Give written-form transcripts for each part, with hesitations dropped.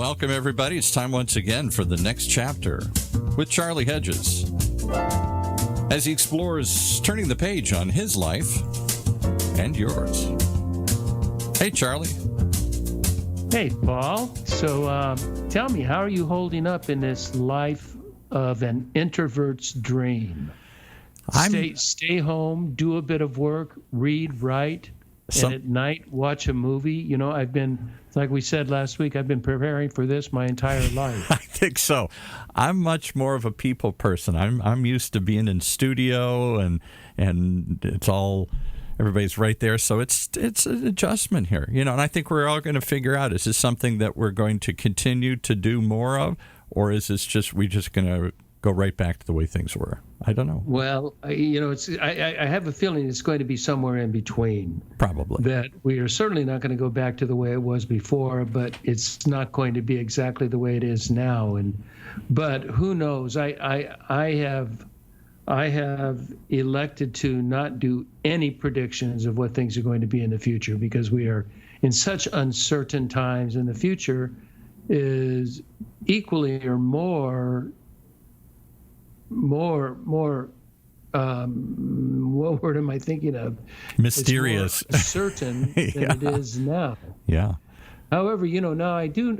Welcome, everybody. It's time once again for the next chapter with Charlie Hedges as he explores turning the page on his life and yours. Hey, Charlie. Hey, Paul. So tell me, how are you holding up in this life of an introvert's dream? Stay home, do a bit of work, read, write, and at night watch a movie. You know, I've been, like we said last week, I've been preparing for this my entire life. I think so. I'm much more of a people person. I'm used to being in studio and it's all, everybody's right there. So it's an adjustment here, you know, and I think we're all going to figure out, is this something that we're going to continue to do more of, or is this we're just going to go right back to the way things were? I don't know. Well, you know, I have a feeling it's going to be somewhere in between. Probably. That we are certainly not going to go back to the way it was before, but it's not going to be exactly the way it is now. But who knows? I have elected to not do any predictions of what things are going to be in the future, because we are in such uncertain times, and the future is equally or more what word am I thinking of? Mysterious. It's more certain than it is now. Yeah. However, you know, now I do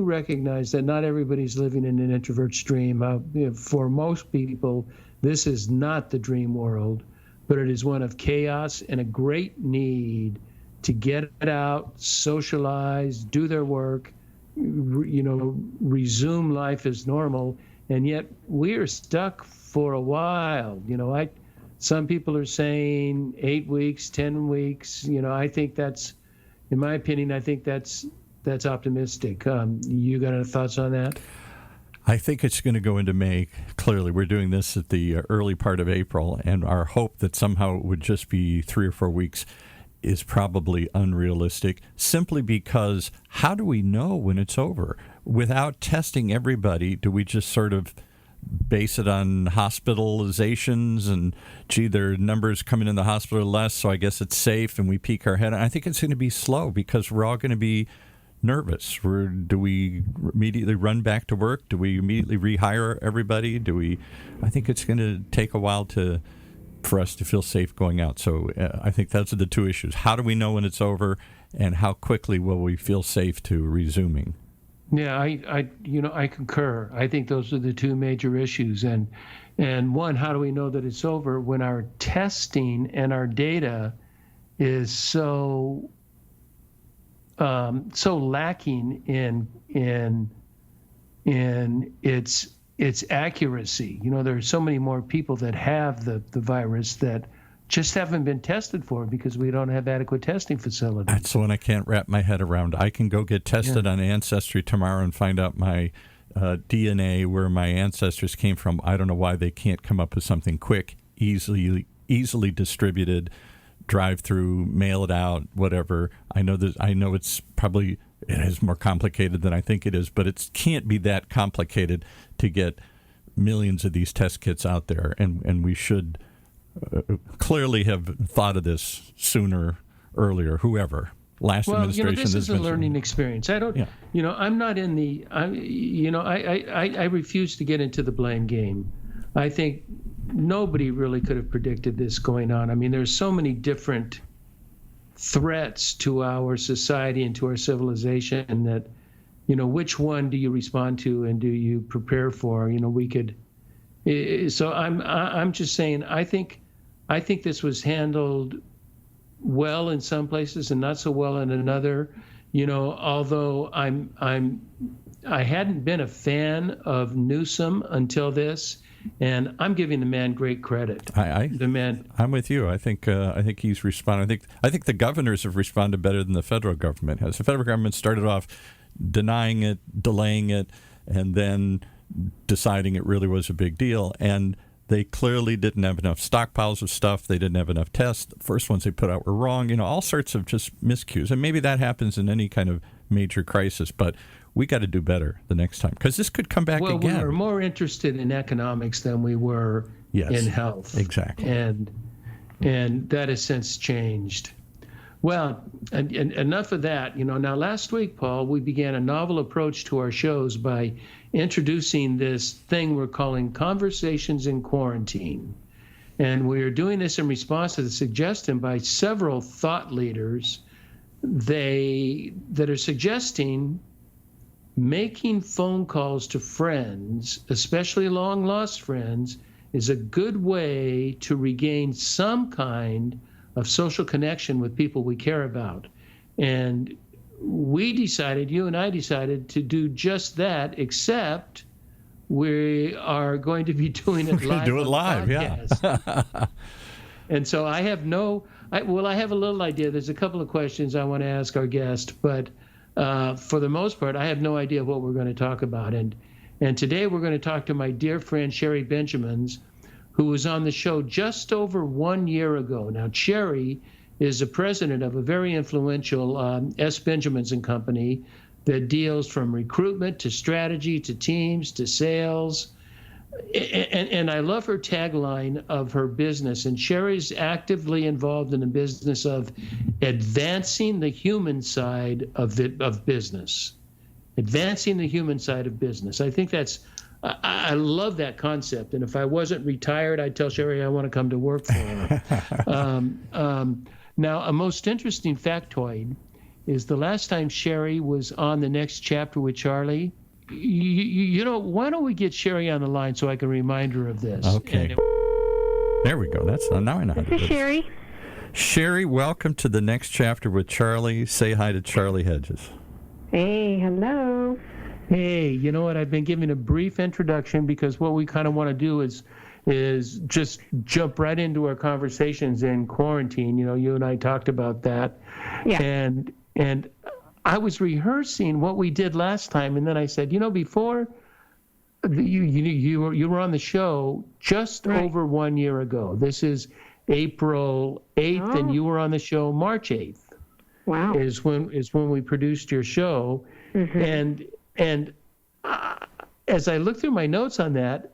recognize that not everybody's living in an introvert's dream. For most people, this is not the dream world, but it is one of chaos and a great need to get out, socialize, do their work, you know, resume life as normal. And yet we are stuck for a while. You know, some people are saying 8 weeks, 10 weeks. You know, I think that's, in my opinion, I think that's optimistic. You got any thoughts on that? I think it's going to go into May. Clearly, we're doing this at the early part of April, and our hope that somehow it would just be 3 or 4 weeks is probably unrealistic, simply because how do we know when it's over? Without testing everybody, do we just sort of base it on hospitalizations and, gee, their numbers coming in the hospital are less, so I guess it's safe, and we peek our head? I think it's going to be slow because we're all going to be nervous. Do we immediately run back to work? Do we immediately rehire everybody? I think it's going to take a while for us to feel safe going out. So I think those are the two issues. How do we know when it's over, and how quickly will we feel safe to resuming? Yeah, I concur. I think those are the two major issues. And one, how do we know that it's over when our testing and our data is so lacking in its accuracy? You know, there are so many more people that have the virus that just haven't been tested for because we don't have adequate testing facilities. That's the one I can't wrap my head around. I can go get tested on Ancestry tomorrow and find out my DNA, where my ancestors came from. I don't know why they can't come up with something quick, easily distributed, drive through, mail it out, whatever. I know it's probably, it is more complicated than I think it is, but it can't be that complicated to get millions of these test kits out there, and we should clearly have thought of this sooner, earlier, whoever. Last administration. Well, you know, this is a learning experience. I don't, you know, I'm not in the, I refuse to get into the blame game. I think nobody really could have predicted this going on. I mean, there's so many different threats to our society and to our civilization that, you know, which one do you respond to and do you prepare for? You know, we could. So I'm just saying, I think this was handled well in some places and not so well in another. You know, although I hadn't been a fan of Newsom until this, and I'm giving the man great credit. I'm with you. I think he's responded. I think the governors have responded better than the federal government has. The federal government started off denying it, delaying it, and then deciding it really was a big deal. And they clearly didn't have enough stockpiles of stuff. They didn't have enough tests. The first ones they put out were wrong. You know, all sorts of just miscues. And maybe that happens in any kind of major crisis. But we got to do better the next time, because this could come back again. Well, we were more interested in economics than we were in health. Exactly. And that has since changed. Well, and enough of that. Now last week, Paul, we began a novel approach to our shows by introducing this thing we're calling Conversations in Quarantine. And we are doing this in response to the suggestion by several thought leaders that are suggesting making phone calls to friends, especially long-lost friends, is a good way to regain some kind of social connection with people we care about. And you and I decided to do just that, except we are going to be doing it live. Do it live, yeah. And so I have I have a little idea. There's a couple of questions I want to ask our guest, but for the most part, I have no idea what we're going to talk about. And today we're going to talk to my dear friend, Sherry Benjamins, who was on the show just over 1 year ago. Now, Sherry is the president of a very influential S. Benjamins and Company that deals from recruitment to strategy to teams to sales. And I love her tagline of her business. And Sherry's actively involved in the business of advancing the human side of business. Advancing the human side of business. I think I love that concept. And if I wasn't retired, I'd tell Sherry I want to come to work for her. Now, a most interesting factoid is the last time Sherry was on The Next Chapter with Charlie. Why don't we get Sherry on the line so I can remind her of this? Okay. There we go. Now I know how to do this. Sherry. Sherry, welcome to The Next Chapter with Charlie. Say hi to Charlie Hedges. Hey, hello. Hey, you know what? I've been giving a brief introduction because what we kind of want to do is just jump right into our conversations in quarantine. You and I talked about that. Yeah. And I was rehearsing what we did last time, and then I said, before you were on the show just over 1 year ago. This is April 8th, and you were on the show March 8th. Wow. Is when we produced your show, and as I look through my notes on that,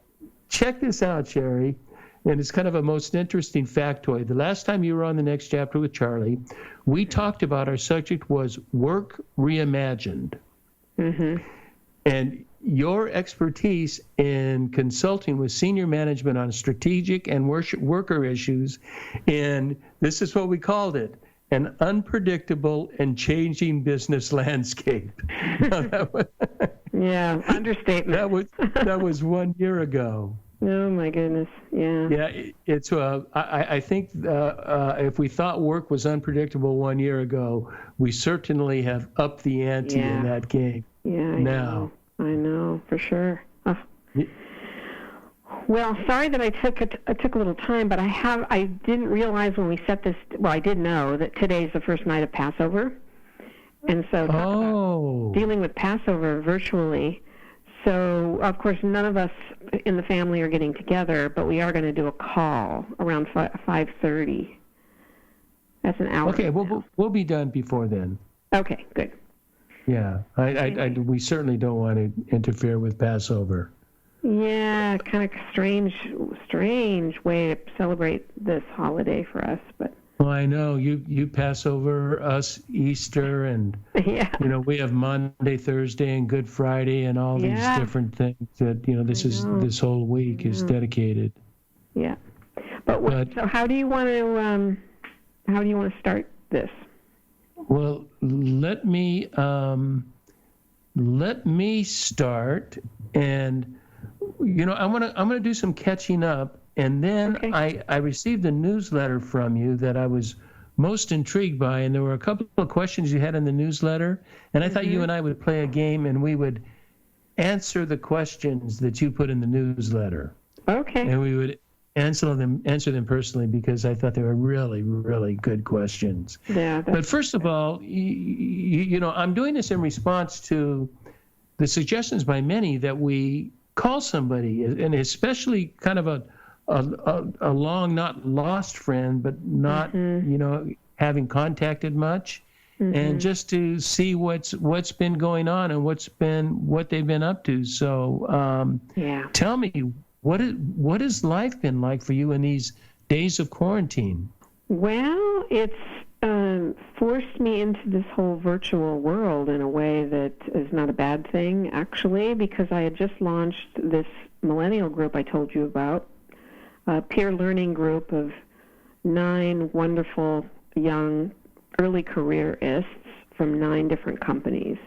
check this out, Sherry, and it's kind of a most interesting factoid. The last time you were on The Next Chapter with Charlie, we talked about our subject was work reimagined. And your expertise in consulting with senior management on strategic and worker issues, and this is what we called it, an unpredictable and changing business landscape. Yeah, understatement. That was 1 year ago. Oh my goodness, yeah. Yeah, it's. I think if we thought work was unpredictable 1 year ago, we certainly have upped the ante in that game. Yeah, I know for sure. Oh. Yeah. Well, sorry that I took a little time, but I didn't realize when we set this. Well, I did know that today's the first night of Passover, and so dealing with Passover virtually. So, of course, none of us in the family are getting together, but we are going to do a call around 5:30. That's an hour. Okay, we'll be done before then. Okay, good. Yeah, we certainly don't want to interfere with Passover. Yeah, kind of strange way to celebrate this holiday for us, but. Well, I know you Passover, us Easter, and we have Monday, Thursday, and Good Friday, and all these different things that this whole week is dedicated. Yeah, but so how do you want to start this? Well, let me start, and I'm gonna do some catching up. And then I received a newsletter from you that I was most intrigued by, and there were a couple of questions you had in the newsletter, and I thought you and I would play a game, and we would answer the questions that you put in the newsletter. Okay. And we would answer them personally because I thought they were really, really good questions. Yeah. But first of all, I'm doing this in response to the suggestions by many that we call somebody, and especially kind of a long, not lost friend, but not, having contacted much, and just to see what's been going on and what they've been up to. So, tell me, what has life been like for you in these days of quarantine? Well, it's forced me into this whole virtual world in a way that is not a bad thing, actually, because I had just launched this millennial group I told you about, a peer learning group of 9 wonderful young early careerists from 9 different companies.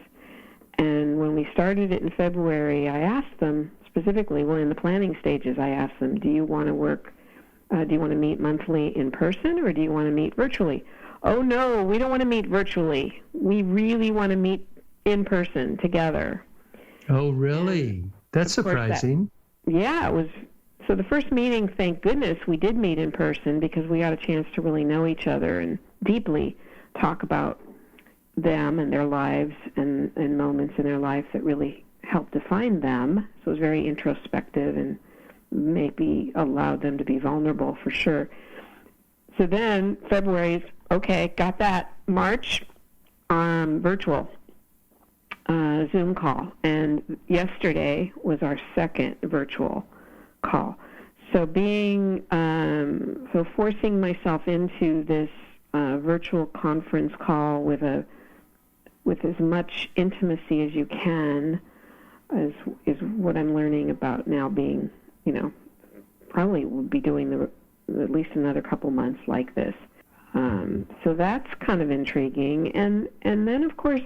And when we started it in February, I asked them specifically, well, in the planning stages, I asked them, do you want to meet monthly in person, or do you want to meet virtually? Oh, no, we don't want to meet virtually. We really want to meet in person together. Oh, really? That's surprising. Yeah, it was. So the first meeting, thank goodness, we did meet in person, because we got a chance to really know each other and deeply talk about them and their lives and moments in their life that really helped define them. So it was very introspective and maybe allowed them to be vulnerable for sure. So then February's, okay, got that. March, virtual Zoom call. And yesterday was our second virtual call. So forcing myself into this virtual conference call with as much intimacy as you can is what I'm learning about now, being, probably will be doing at least another couple months like this. So that's kind of intriguing. And then, of course,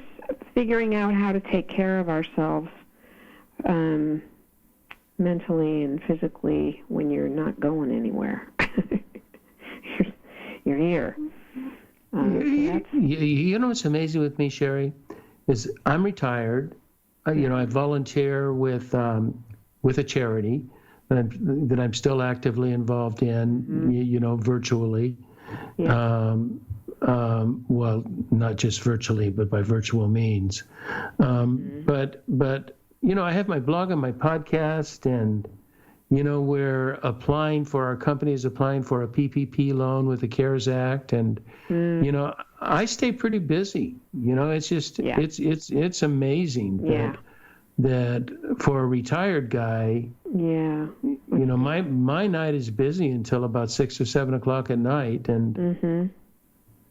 figuring out how to take care of ourselves mentally and physically when you're not going anywhere. You're here. You know what's amazing with me, Sherry, is I'm retired. I volunteer with a charity that I'm still actively involved in, virtually. Yeah. Well, not just virtually, but by virtual means. But I have my blog and my podcast, and we're our company is applying for a PPP loan with the CARES Act, and I stay pretty busy. It's just it's amazing that for a retired guy, my night is busy until about 6 or 7 o'clock at night, and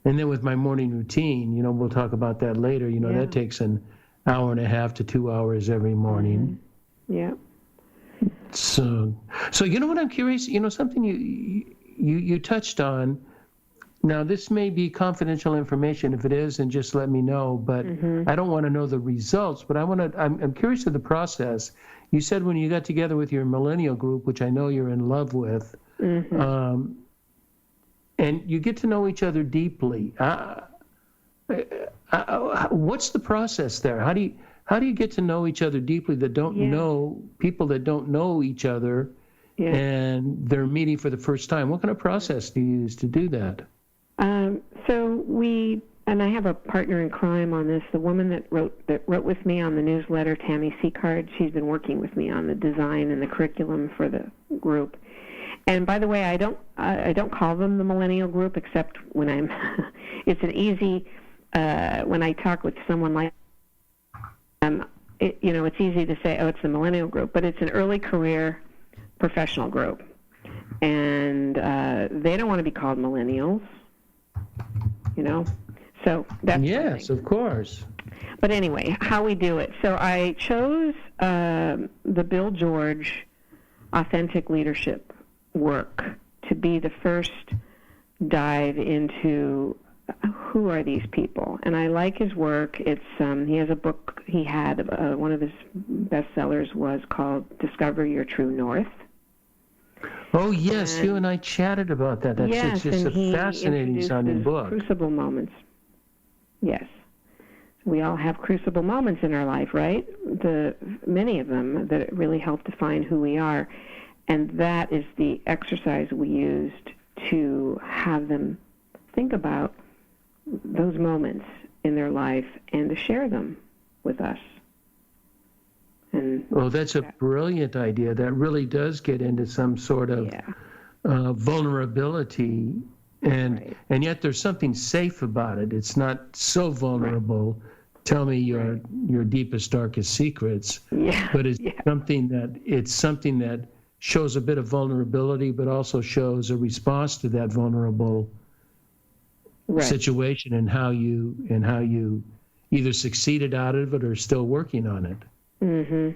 then with my morning routine, we'll talk about that later. That takes an hour and a half to 2 hours every morning. Yeah. So what I'm curious, something you touched on. Now, this may be confidential information. If it is, then just let me know. But I don't want to know the results. But I'm curious of the process. You said when you got together with your millennial group, which I know you're in love with, and you get to know each other deeply. What's the process there? How do you get to know each other deeply that don't know people that don't know each other, and they're meeting for the first time? What kind of process do you use to do that? And I have a partner in crime on this. The woman that wrote with me on the newsletter, Tammy Seacard, she's been working with me on the design and the curriculum for the group. And by the way, I don't call them the millennial group, except when it's an easy, when I talk with someone like it's easy to say, oh, it's the millennial group, but it's an early career professional group. And they don't want to be called millennials, So that's yes, of course. But anyway, how we do it. So I chose the Bill George Authentic Leadership work to be the first dive into who are these people. And I like his work. It's he has a book he had, one of his bestsellers was called Discover Your True North. Oh, yes, you and I chatted about that. It's just a fascinating sounding book. Crucible moments. Yes. We all have crucible moments in our life, right? Many of them that really help define who we are. And that is the exercise we used to have them think about those moments in their life and to share them with us. Well, that's a brilliant idea. That really does get into some sort of vulnerability, and yet there's something safe about it. It's not so vulnerable. Right. Tell me your deepest, darkest secrets. Yeah. But it's something that shows a bit of vulnerability, but also shows a response to that vulnerable situation and how you either succeeded out of it or still working on it. Mhm.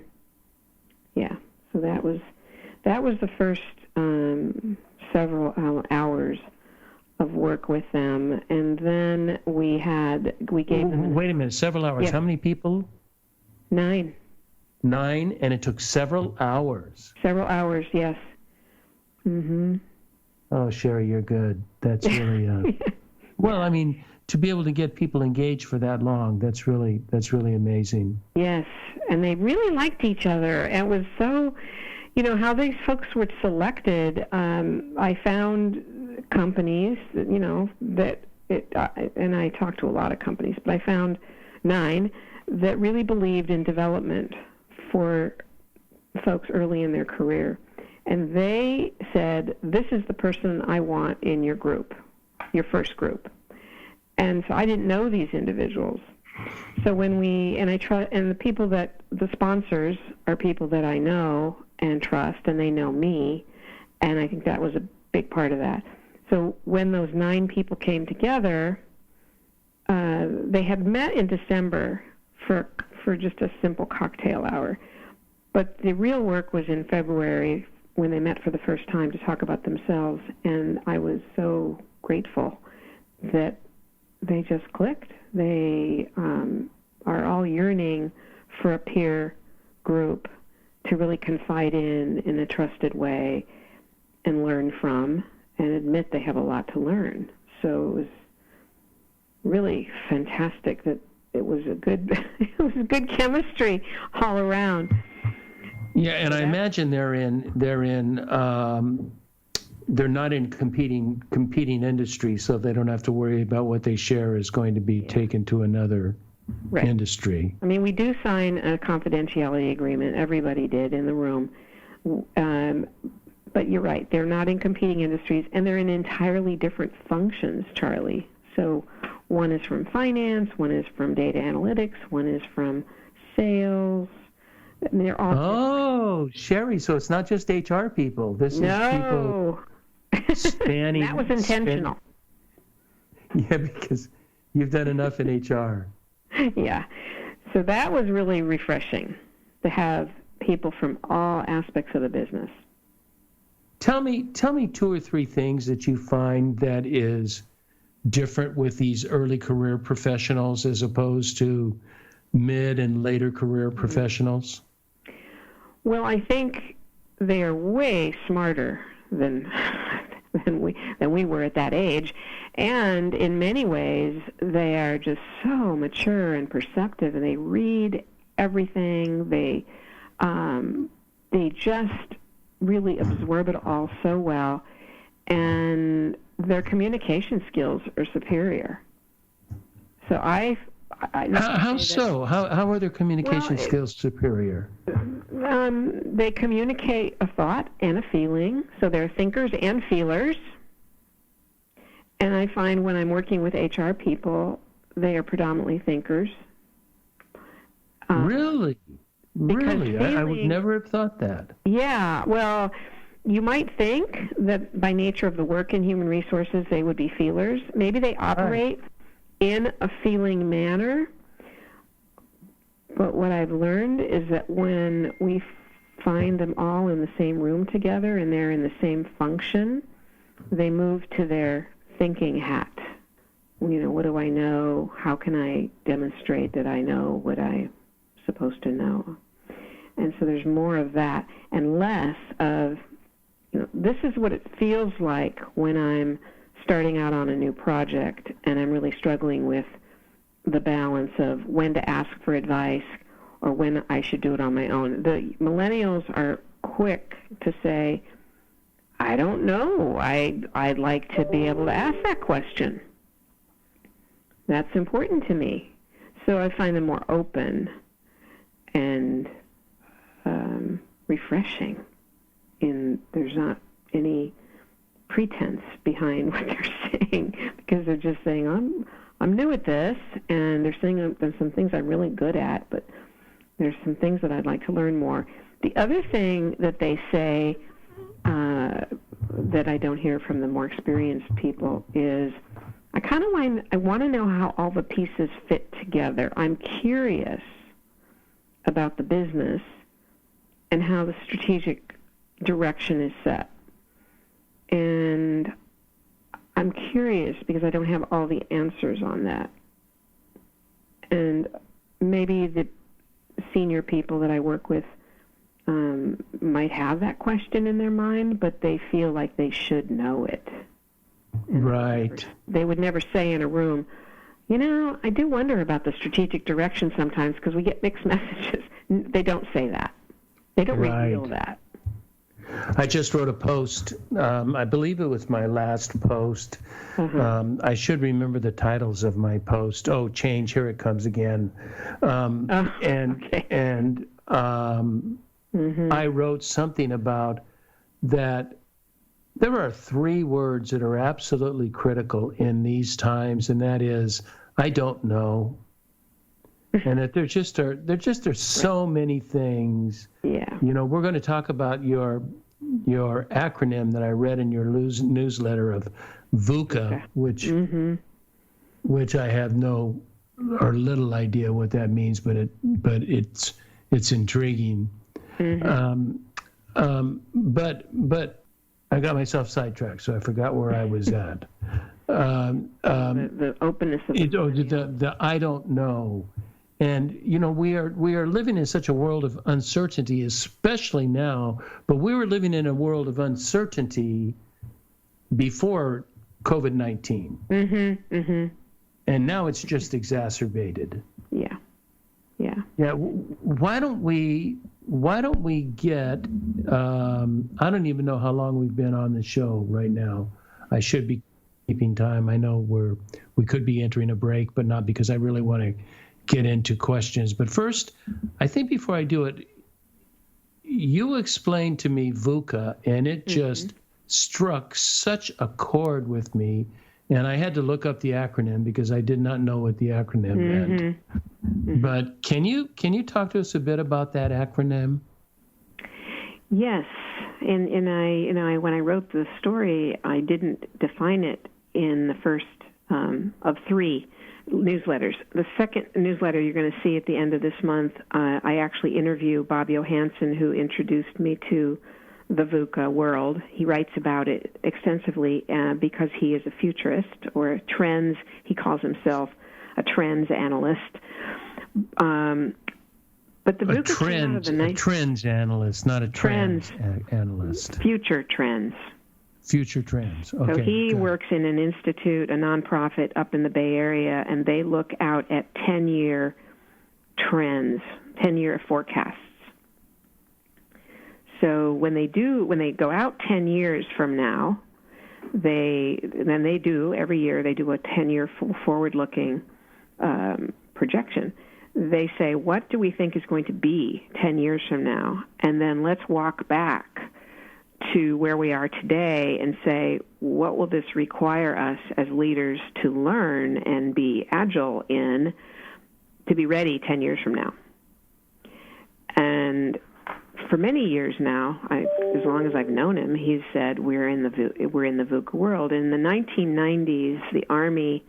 Yeah. So that was the first several hours of work with them, and then we gave them. Wait a minute, several hours. Yeah. How many people? 9. 9, and it took several hours. Several hours, yes. Mhm. Oh, Sherry, you're good. That's really well. I mean, to be able to get people engaged for that long, that's really amazing. Yes, and they really liked each other. And it was so, how these folks were selected. I found companies, and I talked to a lot of companies, but I found 9 that really believed in development for folks early in their career. And they said, this is the person I want in your group, your first group. And so I didn't know these individuals. So when the sponsors are people that I know and trust, and they know me, and I think that was a big part of that. So when those 9 people came together, they had met in December for just a simple cocktail hour. But the real work was in February when they met for the first time to talk about themselves, and I was so grateful that they just clicked. They are all yearning for a peer group to really confide in a trusted way and learn from, and admit they have a lot to learn. So it was really fantastic that it was a good chemistry all around. Yeah, and I imagine they're not in competing industries, so they don't have to worry about what they share is going to be taken to another industry. I mean, we do sign a confidentiality agreement. Everybody did in the room. But you're right. They're not in competing industries, and they're in entirely different functions, Charlie. So one is from finance, one is from data analytics, one is from sales. I mean, they're all Sherry, so it's not just HR people. This is people spanning. That was intentional. Yeah, because you've done enough in HR. Yeah. So that was really refreshing to have people from all aspects of the business. Tell me 2 or 3 things that you find that is different with these early career professionals as opposed to mid and later career professionals. Well, I think they are way smarter than we were at that age, and in many ways they are just so mature and perceptive, and they read everything. They just really absorb it all so well, and their communication skills are superior. So how so? How are their communication skills superior? They communicate a thought and a feeling, so they're thinkers and feelers. And I find when I'm working with HR people, they are predominantly thinkers. Really? I would never have thought that. Yeah, well, you might think that by nature of the work in human resources, they would be feelers. Maybe they operate in a feeling manner. But what I've learned is that when we find them all in the same room together and they're in the same function, they move to their thinking hat. What do I know? How can I demonstrate that I know what I'm supposed to know? And so there's more of that and less of, this is what it feels like when I'm starting out on a new project and I'm really struggling with the balance of when to ask for advice or when I should do it on my own. The millennials are quick to say, I don't know. I'd like to be able to ask that question. That's important to me. So I find them more open and refreshing. There's not any pretense behind what they're saying, because they're just saying, I'm new at this, and they're saying there's some things I'm really good at, but there's some things that I'd like to learn more. The other thing that they say that I don't hear from the more experienced people is, I want to know how all the pieces fit together. I'm curious about the business and how the strategic direction is set. And I'm curious because I don't have all the answers on that. And maybe the senior people that I work with might have that question in their mind, but they feel like they should know it. And right. They would never say in a room, I do wonder about the strategic direction sometimes because we get mixed messages. They don't say that. They don't reveal that. I just wrote a post. I believe it was my last post. I should remember the titles of my post. Oh, change! Here it comes again. I wrote something about that. There are 3 words that are absolutely critical in these times, and that is, I don't know. And that there just are so many things. Yeah. We're going to talk about your acronym that I read in your newsletter of VUCA, which I have no or little idea what that means, but it's intriguing. But I got myself sidetracked, so I forgot where I was at. The openness of the I don't know. And, we are living in such a world of uncertainty, especially now, but we were living in a world of uncertainty before COVID-19. And now it's just exacerbated. Yeah. Why don't we get, I don't even know how long we've been on the show right now. I should be keeping time. I know we could be entering a break, but not because I really want to get into questions. But first, I think before I do it, you explained to me VUCA, and it just struck such a chord with me. And I had to look up the acronym because I did not know what the acronym meant. But can you talk to us a bit about that acronym? Yes, and I when I wrote the story, I didn't define it in the first of 3 newsletters. The second newsletter you're going to see at the end of this month, I actually interview Bob Johansson, who introduced me to the VUCA world. He writes about it extensively because he is a futurist or a trends. He calls himself a trends analyst. But the VUCA came out of the trends analyst, not a trends analyst. Future trends. Future trends. Okay. So he works in an institute, a nonprofit up in the Bay Area, and they look out at 10-year trends, 10-year forecasts. So when they go out 10 years from now, every year they do a 10-year forward-looking projection. They say, what do we think is going to be 10 years from now? And then let's walk back to where we are today and say, what will this require us as leaders to learn and be agile in to be ready 10 years from now? And for many years now, as long as I've known him, he's said we're in the VUCA world. In the 1990s, the Army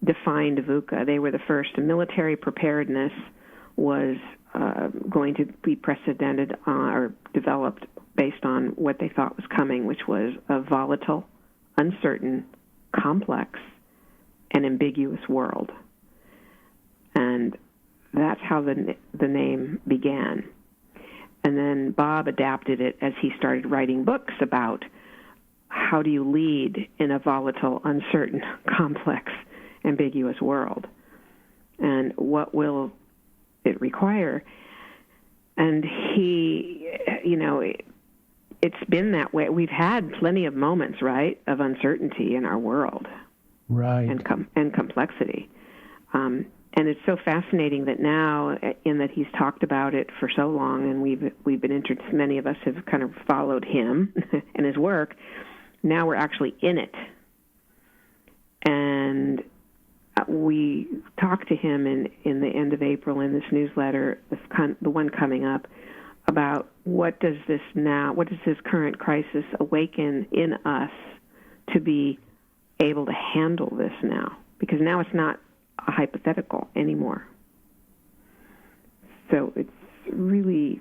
defined VUCA. They were the first. Military preparedness was going to be precedented or developed based on what they thought was coming, which was a volatile, uncertain, complex, and ambiguous world. And that's how the name began. And then Bob adapted it as he started writing books about how do you lead in a volatile, uncertain, complex, ambiguous world, and what will it require. And he, it's been that way. We've had plenty of moments, right, of uncertainty in our world, right, and complexity. And it's so fascinating that now, in that he's talked about it for so long, and we've been interested. Many of us have kind of followed him and his work. Now we're actually in it, and we talked to him in the end of April in this newsletter, the one coming up, about what does this current crisis awaken in us to be able to handle this now, because now it's not a hypothetical anymore. So it's really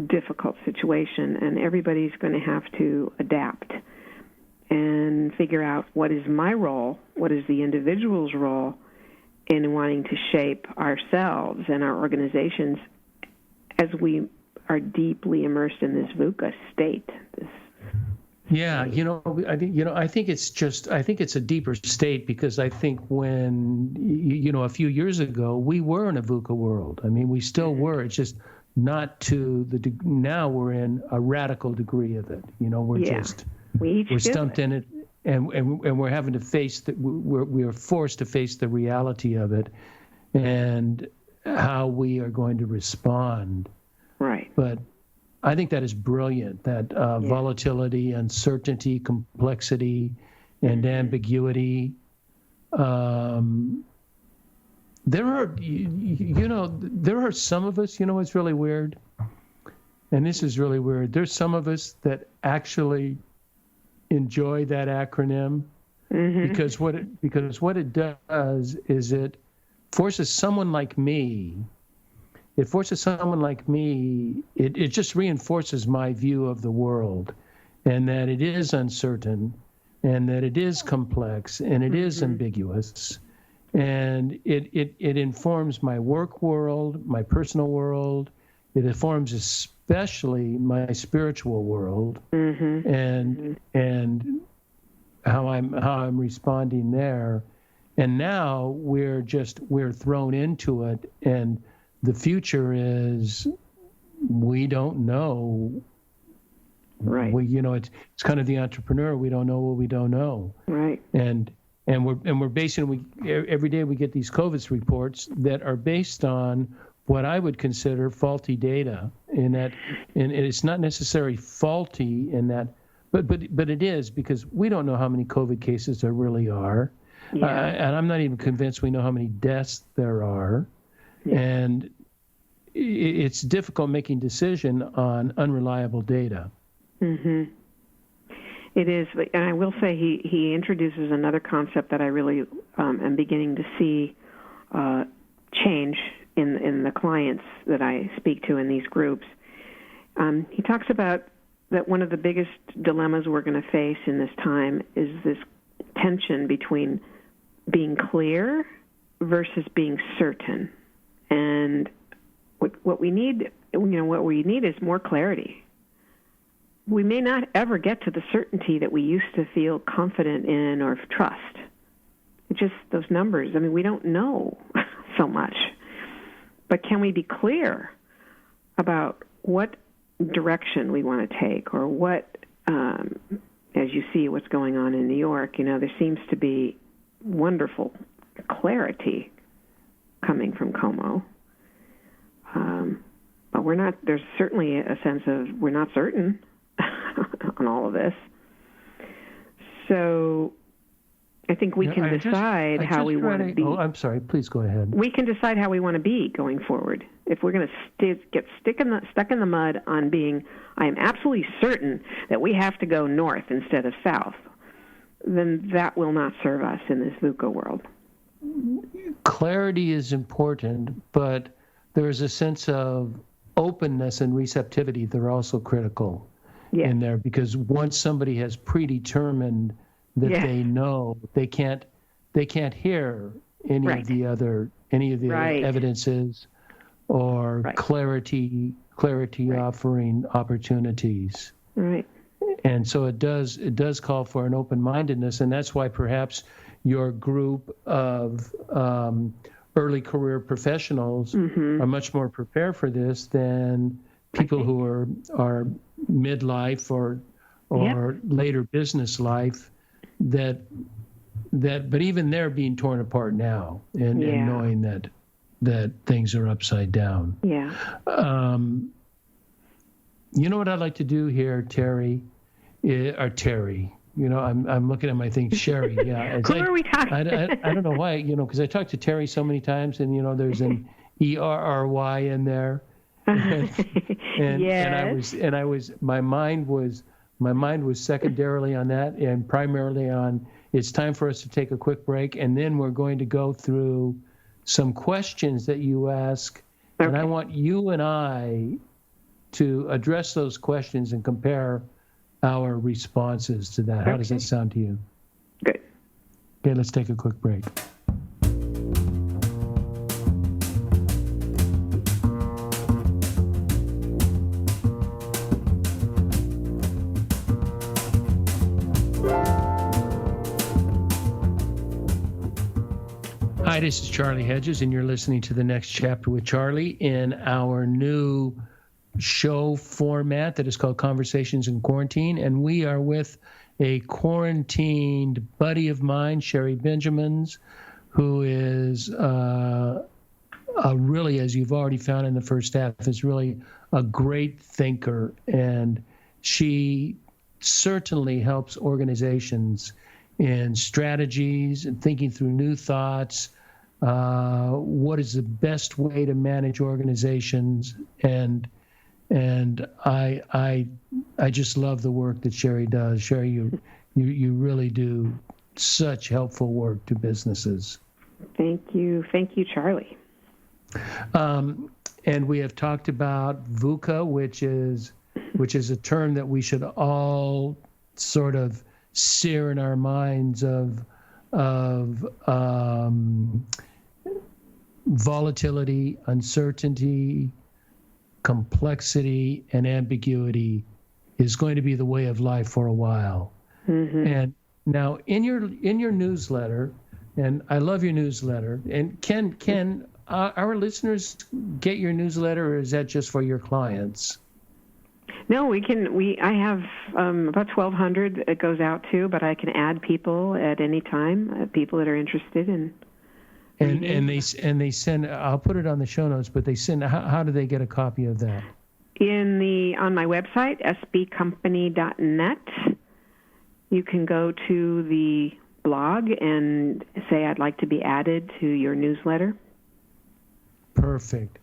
difficult situation, and everybody's going to have to adapt and figure out what is my role, what is the individual's role in wanting to shape ourselves and our organizations as we are deeply immersed in this VUCA state. Yeah, I think it's a deeper state, because I think when, a few years ago, we were in a VUCA world. I mean, we still were. It's just not to the now we're in a radical degree of it. We're stumped in it, and we're having to face that. We're forced to face the reality of it, and how we are going to respond. Right. But I think that is brilliant. That volatility, uncertainty, complexity, and ambiguity. There are some of us, it's really weird, and this is really weird. There's some of us that actually enjoy that acronym, because what it does is it forces someone like me. It just reinforces my view of the world, and that it is uncertain, and that it is complex, and it is ambiguous. And it informs my work world, my personal world. It informs especially my spiritual world, and how I'm responding there. And now we're thrown into it, and the future is, we don't know. Right. It's kind of the entrepreneur. We don't know what we don't know. Right. And we're basing, every day we get these COVID reports that are based on what I would consider faulty data, and it's not necessarily faulty in that, but it is, because we don't know how many COVID cases there really are. Yeah. And I'm not even convinced we know how many deaths there are. Yeah. And it's difficult making decision on unreliable data. It is, and I will say he introduces another concept that I really am beginning to see change in the clients that I speak to in these groups. He talks about that one of the biggest dilemmas we're going to face in this time is this tension between being clear versus being certain. And what we need is more clarity. We may not ever get to the certainty that we used to feel confident in or trust. It's just those numbers. I mean, we don't know so much. But can we be clear about what direction we want to take, or what, as you see what's going on in New York, there seems to be wonderful clarity coming from Como. But we're not, there's certainly a sense of we're not certain on all of this. So I think we can decide how we want to be. Oh, I'm sorry. Please go ahead. We can decide how we want to be going forward. If we're going to get stuck in the mud on being, I am absolutely certain that we have to go north instead of south, then that will not serve us in this VUCA world. Clarity is important, but there is a sense of openness and receptivity that are also critical in there, because once somebody has predetermined that they know, they can't hear any of the other evidences or clarity offering opportunities. Right. And so it does call for an open-mindedness, and that's why perhaps your group of early career professionals are much more prepared for this than people who are midlife or later business life. That but even they're being torn apart now, and knowing that things are upside down. Yeah. You know what I'd like to do here, Terry? I'm looking at my thing, Sherry. Yeah. Who are we talking? I don't know why, because I talked to Terry so many times, and there's an ERRY in there, and my mind was secondarily on that, and primarily on it's time for us to take a quick break, and then we're going to go through some questions that you ask, Okay. and I want you and I to address those questions and compare our responses to that. How does that sound to you? Good. Okay, let's take a quick break. Hi, this is Charlie Hedges, and you're listening to The Next Chapter with Charlie in our new show format that is called Conversations in Quarantine. And we are with a quarantined buddy of mine, Sherry Benjamins, who is really, as you've already found in the first half, is really a great thinker. And she certainly helps organizations in strategies and thinking through new thoughts. What is the best way to manage organizations? And I just love the work that Sherry does. Sherry, you really do such helpful work to businesses. Thank you, Charlie. And we have talked about VUCA, which is a term that we should all sort of sear in our minds of volatility, uncertainty, complexity, and ambiguity is going to be the way of life for a while. Mm-hmm. And now in your newsletter, and I love your newsletter, and can our listeners get your newsletter, or is that just for your clients? No, I have about 1,200 it goes out to, but I can add people at any time, people that are interested in. And they send. I'll put it on the show notes, but they send. How do they get a copy of that? On my website, sbcompany.net. You can go to the blog and say I'd like to be added to your newsletter. Perfect.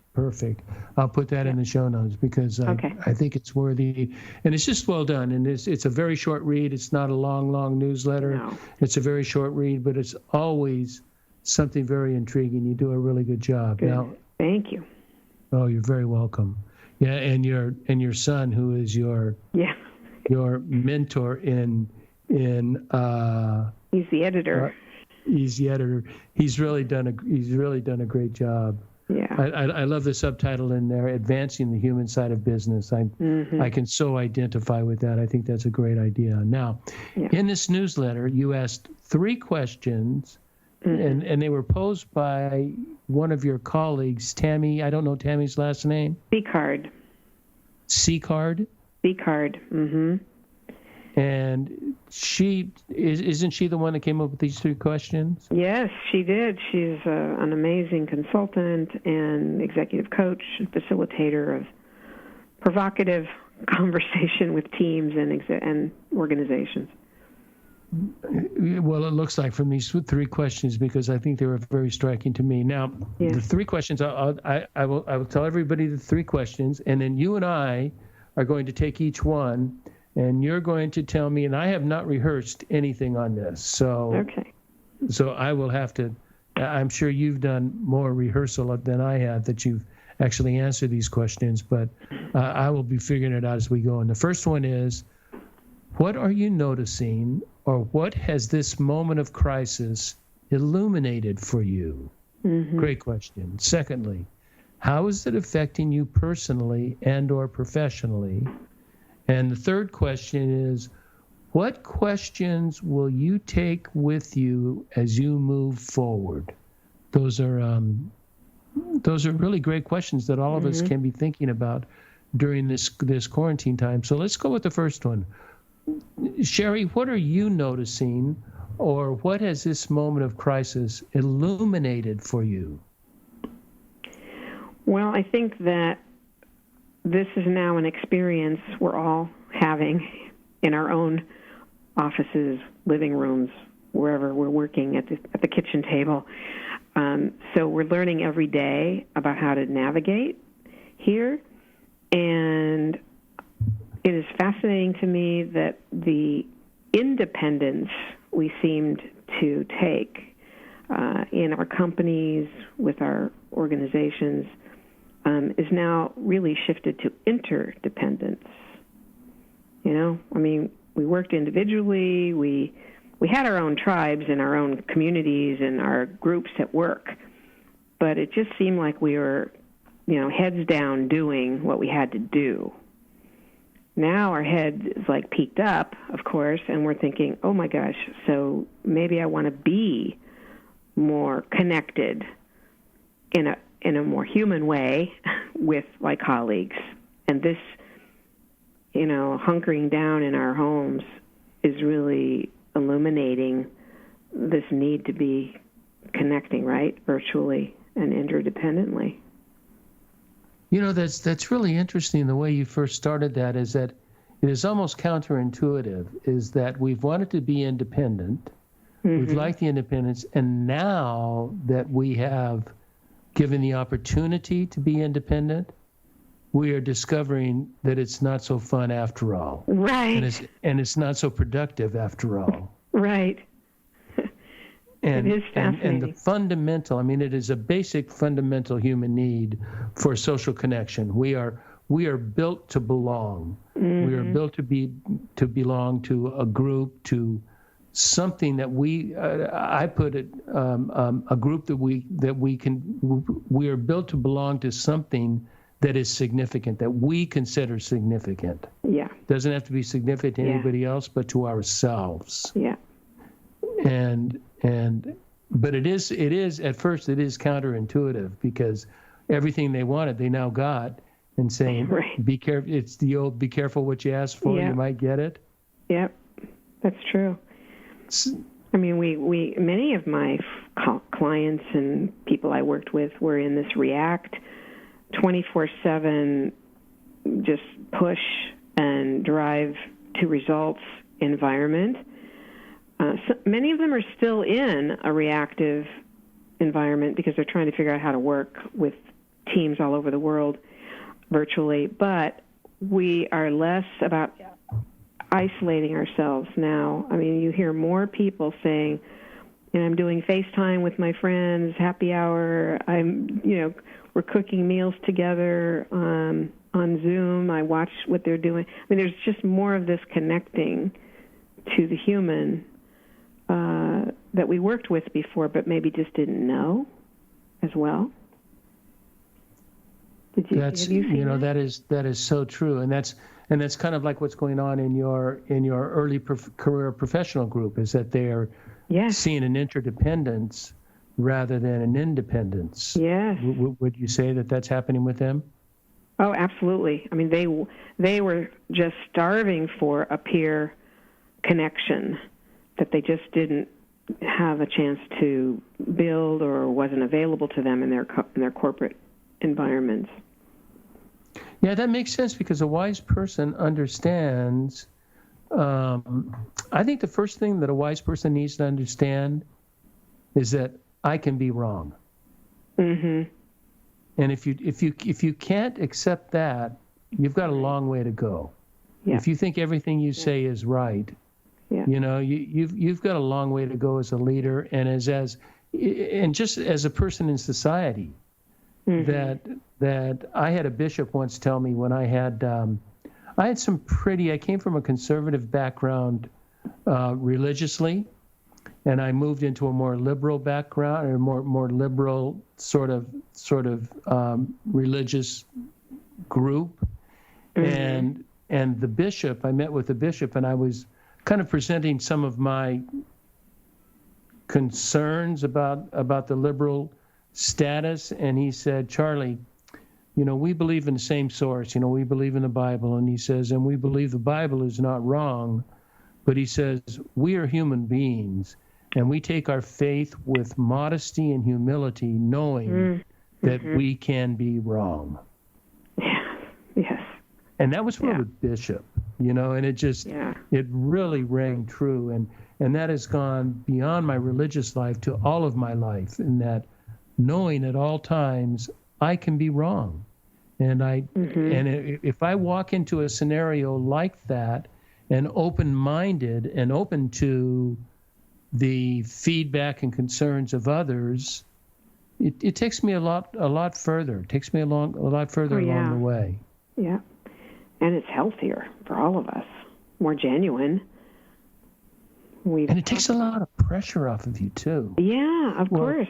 I'll put that in the show notes because I think it's worthy, and it's just well done. And it's a very short read. It's not a long newsletter. No. It's a very short read, but it's always something very intriguing. You do a really good job. Good. Now, thank you. Oh, you're very welcome. Yeah, and your son, who is your mentor in he's the editor. He's the editor. He's really done a great job. Yeah. I love the subtitle in there, Advancing the Human Side of Business. I can so identify with that. I think that's a great idea. Now, in this newsletter, you asked 3 questions, and they were posed by one of your colleagues, Tammy. I don't know Tammy's last name. Seacard. Seacard? Seacard. Mm-hmm. And isn't she the one that came up with these 3 questions? Yes, she did. She's an amazing consultant and executive coach and facilitator of provocative conversation with teams and organizations. Well, it looks like from these 3 questions, because I think they were very striking to me. Now, the 3 questions, I will tell everybody the 3 questions, and then you and I are going to take each one. And you're going to tell me, and I have not rehearsed anything on this, so I will have to. I'm sure you've done more rehearsal than I have, that you've actually answered these questions, but I will be figuring it out as we go. And the first one is, what are you noticing, or what has this moment of crisis illuminated for you? Mm-hmm. Great question. Secondly, how is it affecting you personally and or professionally? And the third question is, what questions will you take with you as you move forward? Those are really great questions that all of us can be thinking about during this quarantine time. So let's go with the first one. Sherry, what are you noticing, or what has this moment of crisis illuminated for you? Well, I think that this is now an experience we're all having in our own offices, living rooms, wherever we're working at the kitchen table. So we're learning every day about how to navigate here. And it is fascinating to me that the independence we seemed to take in our companies, with our organizations, is now really shifted to interdependence. You know, I mean, we worked individually, we had our own tribes and our own communities and our groups at work, but it just seemed like we were, you know, heads down doing what we had to do. Now our head is like peaked up, of course, and we're thinking, oh my gosh, so maybe I want to be more connected in a more human way with my colleagues. And this, you know, hunkering down in our homes is really illuminating this need to be connecting, right, virtually and interdependently. You know, that's really interesting. The way you first started that is that it is almost counterintuitive, is that we've wanted to be independent, we've liked the independence, and now that we have given the opportunity to be independent, we are discovering that it's not so fun after all. Right. And it's not so productive after all. Right. And, it is fascinating. And the fundamental, I mean, it is a basic fundamental human need for social connection. We are built to belong. We are built to belong to a group, to something that I put it, a group that we are built to belong to something that is significant, that we consider significant. Yeah. Doesn't have to be significant to anybody else, but to ourselves. Yeah. But it is at first it is counterintuitive, because everything they wanted they now got, and saying, right. Be careful. It's the old, be careful what you ask for, you might get it. Yep, that's true. I mean, we many of my clients and people I worked with were in this react 24/7, just push and drive to results environment. So many of them are still in a reactive environment because they're trying to figure out how to work with teams all over the world virtually, but we are less about isolating ourselves now. I mean, you hear more people saying, I'm doing FaceTime with my friends, happy hour, we're cooking meals together on Zoom, I watch what they're doing. I mean, there's just more of this connecting to the human that we worked with before, but maybe just didn't know as well. Have you seen that? That is so true, and that's kind of like what's going on in your early career professional group, is that they are seeing an interdependence rather than an independence. Yes. Would you say that that's happening with them? Oh, absolutely. I mean, they were just starving for a peer connection that they just didn't have a chance to build, or wasn't available to them in their corporate environments. Yeah, that makes sense, because a wise person understands. I think the first thing that a wise person needs to understand is that I can be wrong. Mm-hmm. And if you can't accept that, you've got a long way to go. Yeah. If you think everything you say is right, you've got a long way to go as a leader, and and just as a person in society. Mm-hmm. That I had a bishop once tell me, when I came from a conservative background religiously, and I moved into a more liberal background, or more liberal sort of religious group. Mm-hmm. And the bishop, I met with the bishop, and I was kind of presenting some of my concerns about the liberal status, and he said, Charlie, we believe in the same source, we believe in the Bible, and he says, and we believe the Bible is not wrong, but he says, we are human beings, and we take our faith with modesty and humility, knowing that we can be wrong. Yeah. Yes. And that was from a bishop, and it just, it really rang true, and that has gone beyond my religious life to all of my life, in that knowing at all times I can be wrong. And if I walk into a scenario like that, and open-minded and open to the feedback and concerns of others, it takes me a lot further. It takes me a lot further along the way. Yeah, and it's healthier for all of us, more genuine. And it takes a lot of pressure off of you too. Yeah, of course.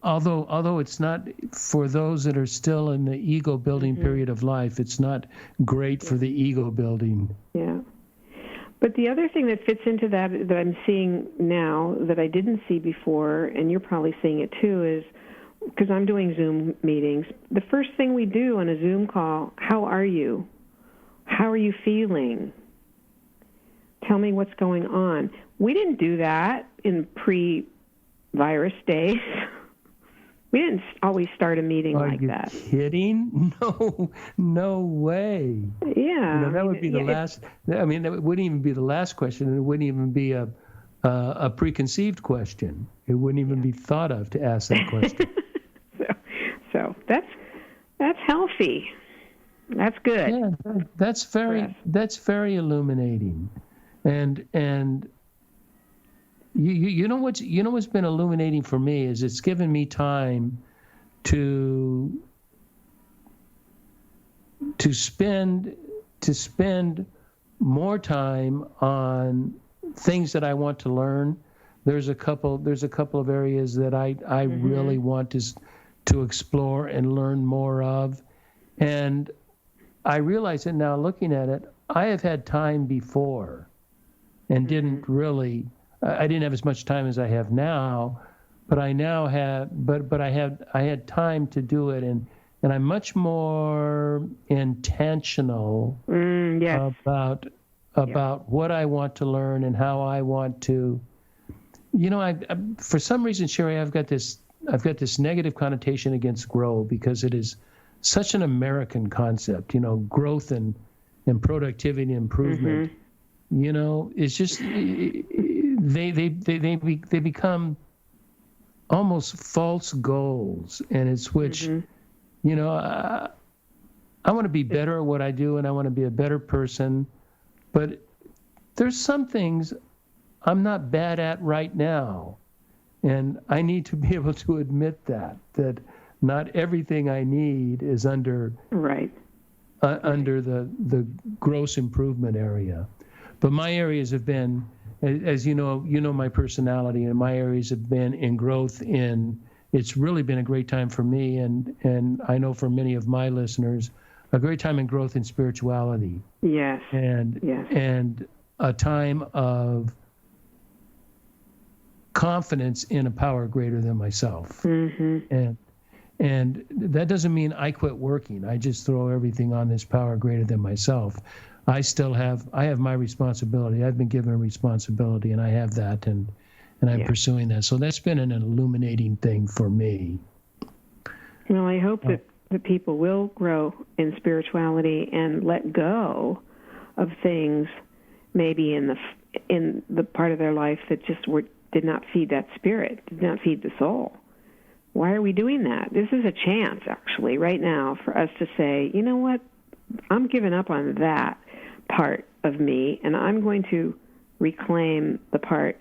Although it's not, for those that are still in the ego building period of life, it's not great for the ego building. Yeah. But the other thing that fits into that I'm seeing now that I didn't see before, and you're probably seeing it too, is because I'm doing Zoom meetings, the first thing we do on a Zoom call, how are you? How are you feeling? Tell me what's going on. We didn't do that in pre-virus days. We didn't always start a meeting like that. Are you kidding? No way. Yeah. That would be the last. I mean, that wouldn't even be the last question, and it wouldn't even be a preconceived question. It wouldn't even be thought of to ask that question. so that's healthy. That's good. Yeah, that's very illuminating, and. You know what's been illuminating for me is it's given me time to spend more time on things that I want to learn. There's a couple of areas that I really want to explore and learn more of, and I realize that now looking at it, I have had time before, and didn't really. I didn't have as much time as I have now, but I now have. But I had time to do it, and I'm much more intentional about what I want to learn and how I want to. I for some reason, Sherry, I've got this negative connotation against grow because it is such an American concept. Growth and productivity and improvement. It's just. They become almost false goals, and it's which, I want to be better at what I do, and I want to be a better person, but there's some things I'm not bad at right now, and I need to be able to admit that not everything I need is under under the gross improvement area, but my areas have been. As you know my personality, and my areas have been in growth. It's really been a great time for me, and I know for many of my listeners, a great time in growth in spirituality. Yes. And a time of confidence in a power greater than myself. And that doesn't mean I quit working. I just throw everything on this power greater than myself. I have my responsibility. I've been given a responsibility, and I have that, and I'm pursuing that. So that's been an illuminating thing for me. Well, I hope that the people will grow in spirituality and let go of things maybe in the part of their life that just did not feed that spirit, did not feed the soul. Why are we doing that? This is a chance, actually, right now, for us to say, you know what, I'm giving up on that part of me, and I'm going to reclaim the part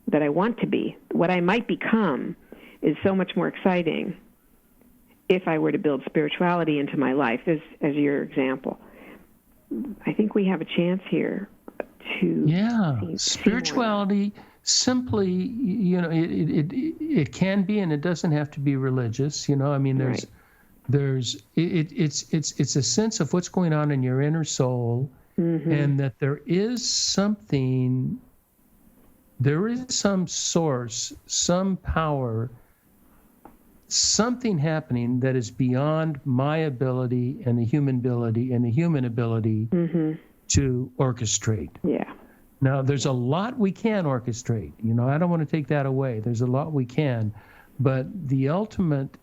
that I want to be. What I might become is so much more exciting if I were to build spirituality into my life, as your example. I think we have a chance here to spirituality. Simply, it can be, and it doesn't have to be religious. I mean, it's a sense of what's going on in your inner soul. And that there is some source, some power, something happening that is beyond my ability and the human ability to orchestrate. Yeah. Now, there's a lot we can orchestrate. I don't want to take that away. There's a lot we can, but the ultimate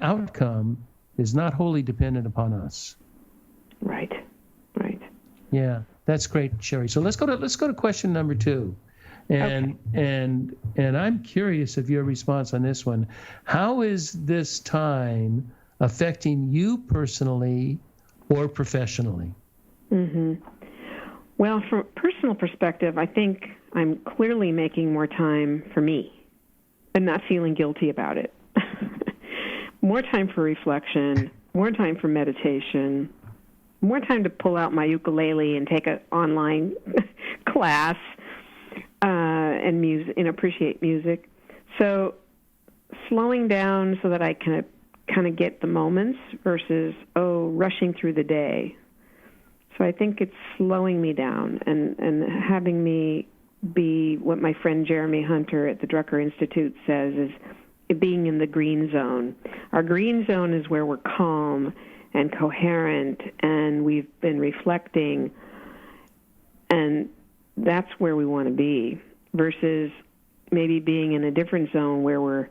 outcome is not wholly dependent upon us. Right. Yeah, that's great, Sherry. So let's go to question number 2, and I'm curious of your response on this one. How is this time affecting you personally or professionally? Well, from a personal perspective, I think I'm clearly making more time for me and not feeling guilty about it. More time for reflection, more time for meditation, more time to pull out my ukulele and take an online class and music and appreciate music. So slowing down so that I can kind of get the moments versus, rushing through the day. So I think it's slowing me down and having me be what my friend Jeremy Hunter at the Drucker Institute says is being in the green zone. Our green zone is where we're calm and coherent and we've been reflecting, and that's where we want to be, versus maybe being in a different zone where we're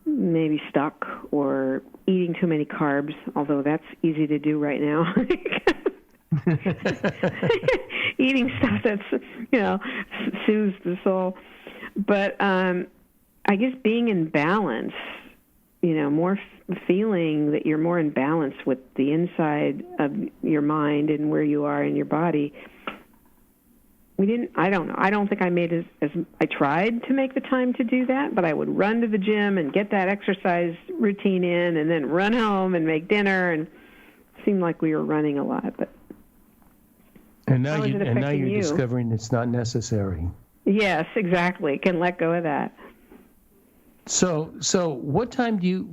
maybe stuck or eating too many carbs, although that's easy to do right now. Eating stuff that's, soothes the soul. But I guess being in balance, more feeling that you're more in balance with the inside of your mind and where you are in your body. I don't know. I don't think I made as I tried to make the time to do that, but I would run to the gym and get that exercise routine in and then run home and make dinner, and it seemed like we were running a lot. But And now you're discovering it's not necessary. Yes, exactly. Can let go of that. So what time do you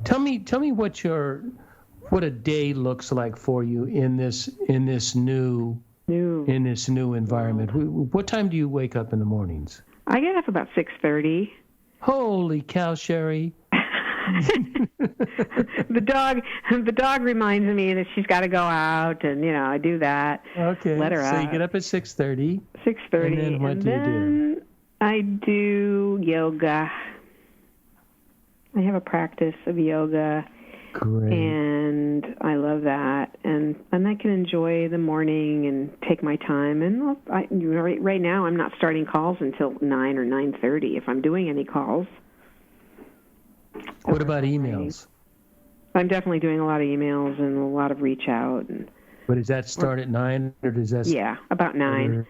tell me what a day looks like for you in this new environment. What time do you wake up in the mornings? I get up about 6:30. Holy cow, Sherry. The dog reminds me that she's got to go out, and I do that. Okay. Let her out. So you get up at 6:30. 6:30. And then what do you do? I do yoga. I have a practice of yoga. Great. And I love that, and I can enjoy the morning and take my time. And right now, I'm not starting calls until 9 or 9:30 if I'm doing any calls. What about emails? I'm definitely doing a lot of emails and a lot of reach out. But does that start at 9, or does that? Yeah, about 9.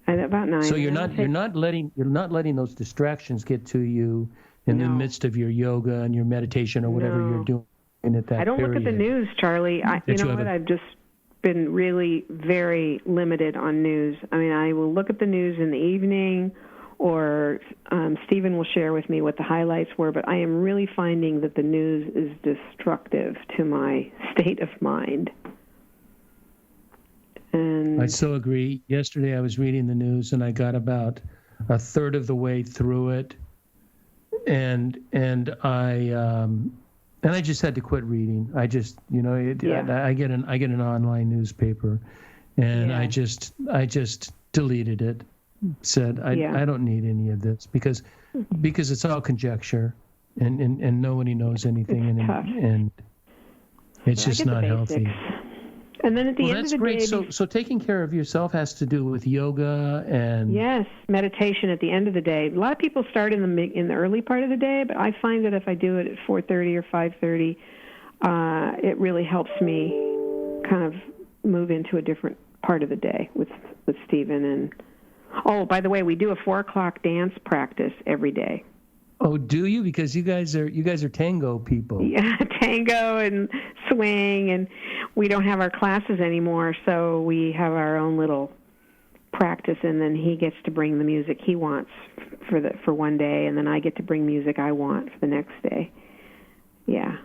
At about 9. So you're not letting those distractions get to you in the midst of your yoga and your meditation or whatever you're doing at that. I don't look at the news, Charlie. I've just been really very limited on news. I mean, I will look at the news in the evening, or Stephen will share with me what the highlights were, but I am really finding that the news is destructive to my state of mind. And I so agree. Yesterday I was reading the news and I got about a third of the way through it, and I just had to quit reading. I just I get an online newspaper, and I just deleted it. Said I don't need any of this because it's all conjecture, and nobody knows anything, and it's just not healthy. And then at the end that's of the great. day, So taking care of yourself has to do with yoga and meditation at the end of the day. A lot of people start in the early part of the day, but I find that if I do it at 4:30 or 5:30, it really helps me kind of move into a different part of the day with Stephen. And by the way, we do a 4:00 dance practice every day. Oh, do you? Because you guys are tango people. Yeah, tango and swing, and we don't have our classes anymore, so we have our own little practice, and then he gets to bring the music he wants for one day, and then I get to bring music I want for the next day. Yeah.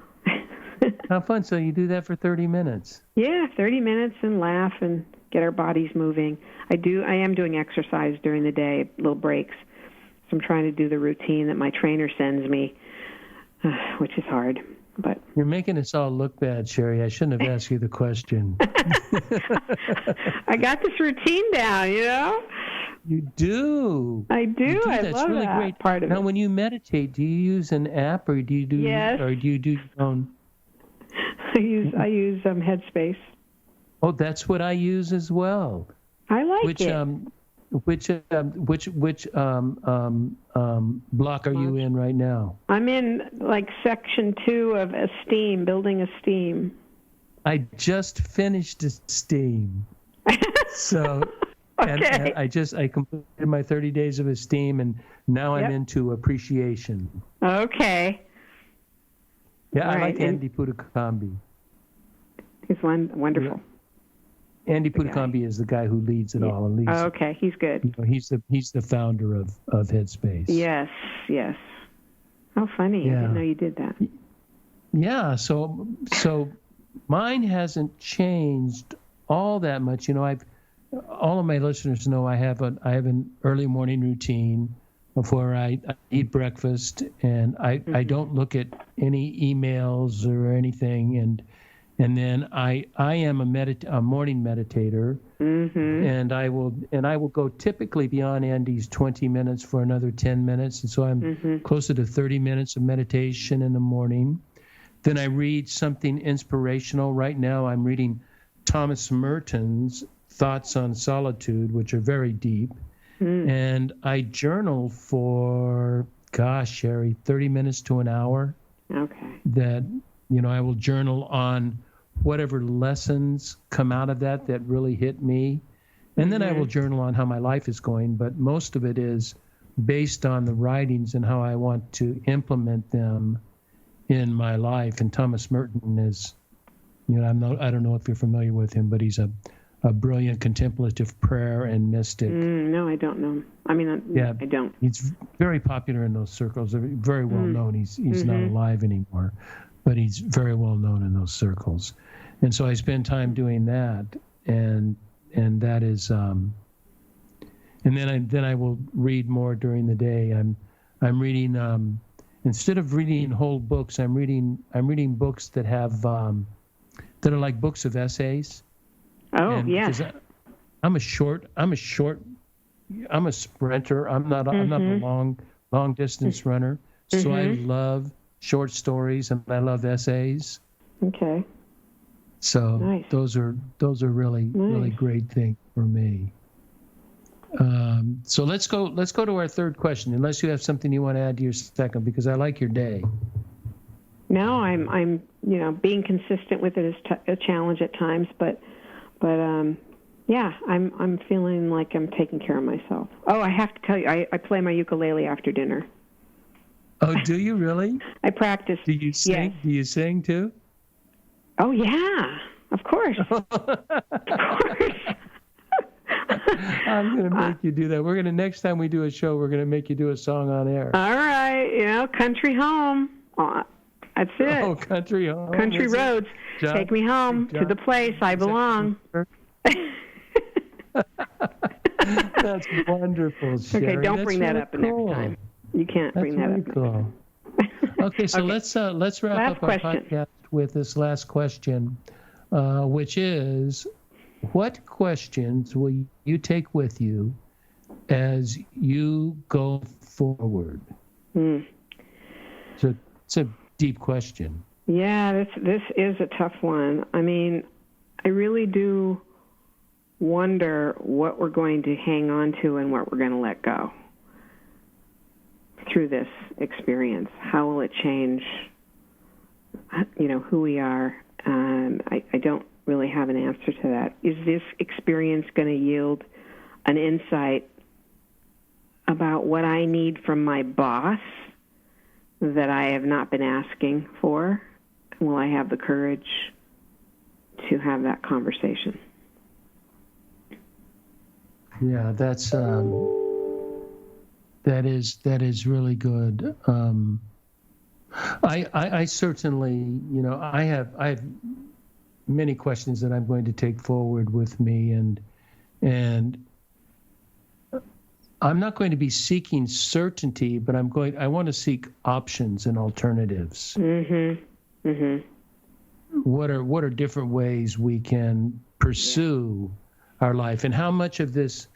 How fun. So you do that for 30 minutes. Yeah, 30 minutes and laugh and get our bodies moving. I am doing exercise during the day, little breaks. So I'm trying to do the routine that my trainer sends me, which is hard. But you're making us all look bad, Sherry. I shouldn't have asked you the question. I got this routine down, You do. I do. I That's love really that great. part of it. Now, when you meditate, do you use an app, or do you do your own? I use Headspace. Oh, that's what I use as well. I like it. Which block are you in right now? I'm in section 2 of Esteem, building Esteem. I just finished Esteem. So Okay. And I completed my 30 days of esteem, and now I'm into appreciation. Okay. Yeah, I like Andy Puttakambi. He's wonderful. Andy Puttakambi is the guy who leads it all. And leads, okay, he's good. You know, he's the founder of Headspace. Yes. How funny! I didn't know you did that. Yeah. So mine hasn't changed all that much. You know, all of my listeners know I have an early morning routine before I eat breakfast, and I don't look at any emails or anything, and then I am a morning meditator, and I will go typically beyond Andy's 20 minutes for another 10 minutes, and so I'm closer to 30 minutes of meditation in the morning. Then I read something inspirational. Right now I'm reading Thomas Merton's Thoughts on Solitude, which are very deep. And I journal for, Sherry, 30 minutes to an hour. Okay. That, you know, I will journal on whatever lessons come out of that really hit me. And then I will journal on how my life is going. But most of it is based on the writings and how I want to implement them in my life. And Thomas Merton is, you know, I don't know if you're familiar with him, but he's a brilliant contemplative prayer and mystic. No, I don't know. I mean, I don't. He's very popular in those circles. Very well known. He's not alive anymore, but he's very well known in those circles. And so I spend time doing that, and that is, and then I will read more during the day. I'm reading instead of reading whole books, I'm reading books that have that are like books of essays. Oh, yeah. I'm a sprinter. I'm not a long distance runner. So I love short stories and I love essays. Okay. So nice. those are really great things for me. So let's go to our third question, unless you have something you want to add to your second, because I like your day. No, I'm you know, being consistent with it is a challenge at times, but yeah, I'm feeling like I'm taking care of myself. Oh, I have to tell you, I play my ukulele after dinner. Oh, do you really? I practice. Do you sing? Yes. Do you sing too? Oh yeah, of course. Of course. I'm going to make you do that. Next time we do a show, we're going to make you do a song on air. All right, you know, country home. That's it. Oh, country home. Country roads. Take me home to the place I belong. That's wonderful, Sherry. Okay, don't bring that up cool. next time. You can't bring that up. Cool. Okay, so let's wrap up our podcast with this last question, which is, what questions will you take with you as you go forward? So it's a deep question. Yeah, this is a tough one. I mean, I really do wonder what we're going to hang on to and what we're going to let go through this experience. How will it change, you know, who we are? I don't really have an answer to that. Is this experience going to yield an insight about what I need from my boss that I have not been asking for? Will I have the courage to have that conversation? Yeah, that is really good. I certainly, you know, I have many questions that I'm going to take forward with me, and I'm not going to be seeking certainty, but I want to seek options and alternatives. What are different ways we can pursue our life, and how much of this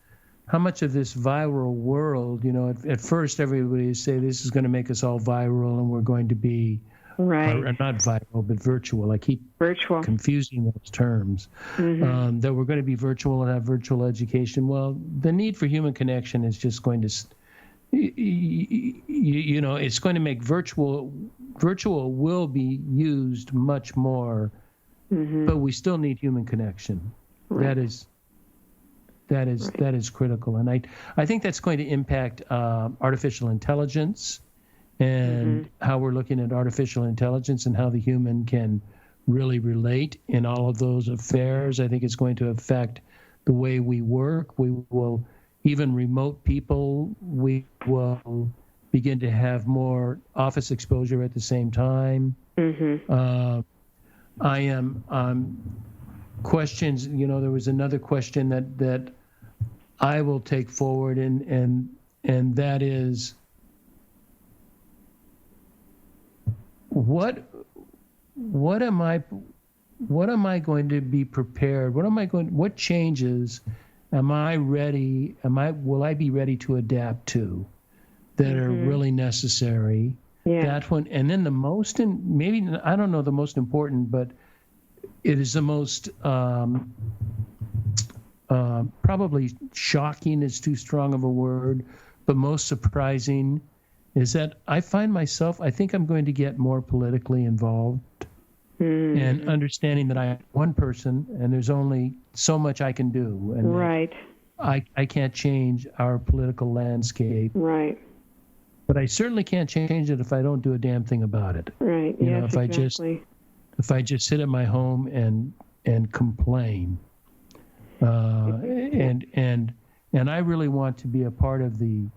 viral world, you know, at first everybody would say this is going to make us all viral and we're going to be or not viral, but virtual. I keep confusing those terms. That we're going to be virtual and have virtual education. Well, the need for human connection is just going to, you know, it's going to make virtual will be used much more, but we still need human connection. Right. That is critical, and I think that's going to impact artificial intelligence and how we're looking at artificial intelligence and how the human can really relate in all of those affairs. I think it's going to affect the way we work. We will, even remote people, we will begin to have more office exposure at the same time. I am questions. There was another question that I will take forward, and that is, what am I going to be prepared? What changes am I ready? Will I be ready to adapt to that are really necessary? Yeah. That one, and then the most, maybe I don't know the most important, but it is the most probably shocking is too strong of a word, but most surprising is that I find myself, I think I'm going to get more politically involved and understanding that I'm one person and there's only so much I can do. And right. I can't change our political landscape. Right. But I certainly can't change it if I don't do a damn thing about it. Right. Yes, exactly. If I just sit at my home and complain, and I really want to be a part of the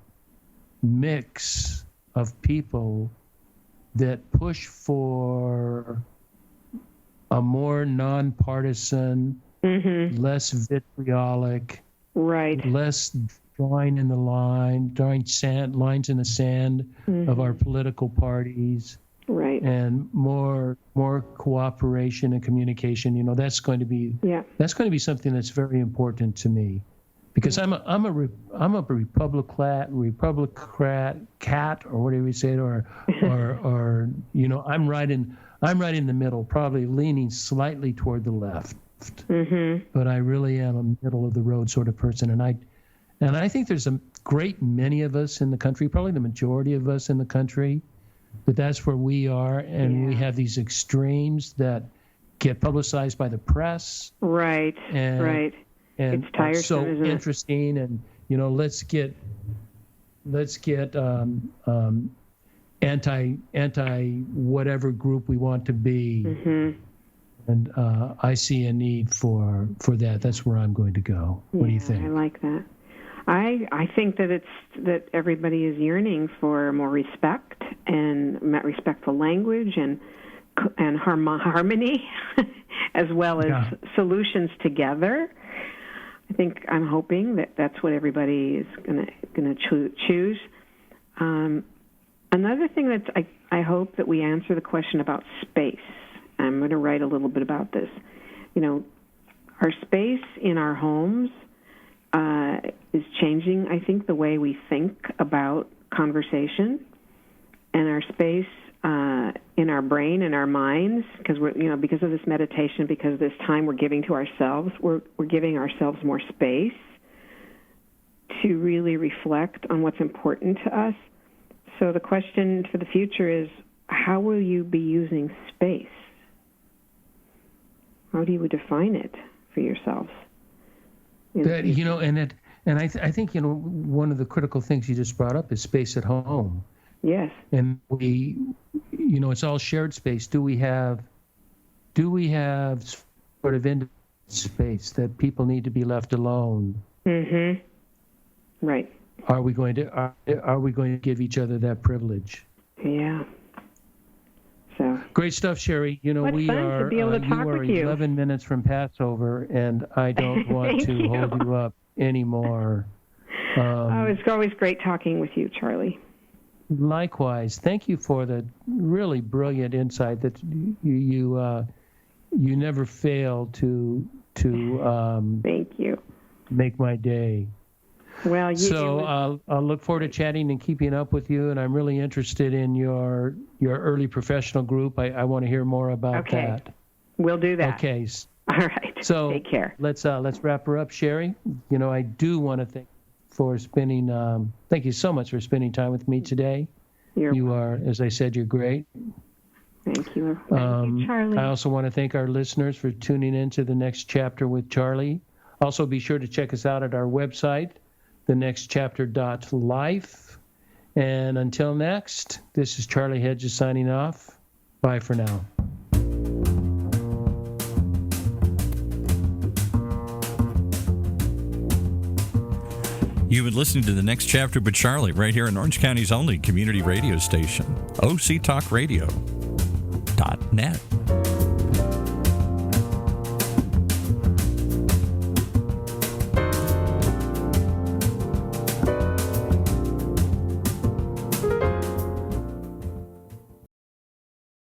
mix of people that push for a more nonpartisan, less vitriolic, right, less drawing in the line, lines in the sand of our political parties. Right. And more cooperation and communication. That's going to be something that's very important to me, because I'm a Republicrat cat, or whatever you say it, or I'm right in the middle, probably leaning slightly toward the left. But I really am a middle of the road sort of person, and I think there's a great many of us in the country, probably the majority of us in the country, but that's where we are, and we have these extremes that get publicized by the press. Right. And it's tiresome, so isn't interesting, it? And let's get anti whatever group we want to be. And I see a need for that. That's where I'm going to go. What do you think? I like that. I think that everybody is yearning for more respect and respectful language and harmony, as well as solutions together. I'm hoping that that's what everybody is going to choose. Another thing that I hope that we answer the question about space. I'm going to write a little bit about this. Our space in our homes is changing, I think, the way we think about conversation, and our space in our brain and our minds, because because of this meditation, because of this time we're giving to ourselves, we're giving ourselves more space to really reflect on what's important to us. So the question for the future is, how will you be using space? How do you define it for yourselves? I think one of the critical things you just brought up is space at home. Yes. And we, it's all shared space. Do we have sort of independent space that people need to be left alone? Right. Are we going to give each other that privilege? Yeah. So great stuff, Sherry. We are to be able to talk with you. 11 minutes from Passover, and I don't want to hold you up anymore. It's always great talking with you, Charlie. Likewise. Thank you for the really brilliant insight that you never fail to thank you. Make my day. Well, I'll look forward to chatting and keeping up with you, and I'm really interested in your early professional group. I want to hear more about that. We'll do that. Okay. All right. So take care. Let's wrap her up, Sherry. I do want to thank you so much for spending time with me today. You are, as I said, you're great. Thank you. Thank you, Charlie. I also want to thank our listeners for tuning in to the next chapter with Charlie. Also, be sure to check us out at our website, thenextchapter.life. And until next, this is Charlie Hedges signing off. Bye for now. You've been listening to The Next Chapter with Charlie right here in Orange County's only community radio station, OCTalkRadio.net.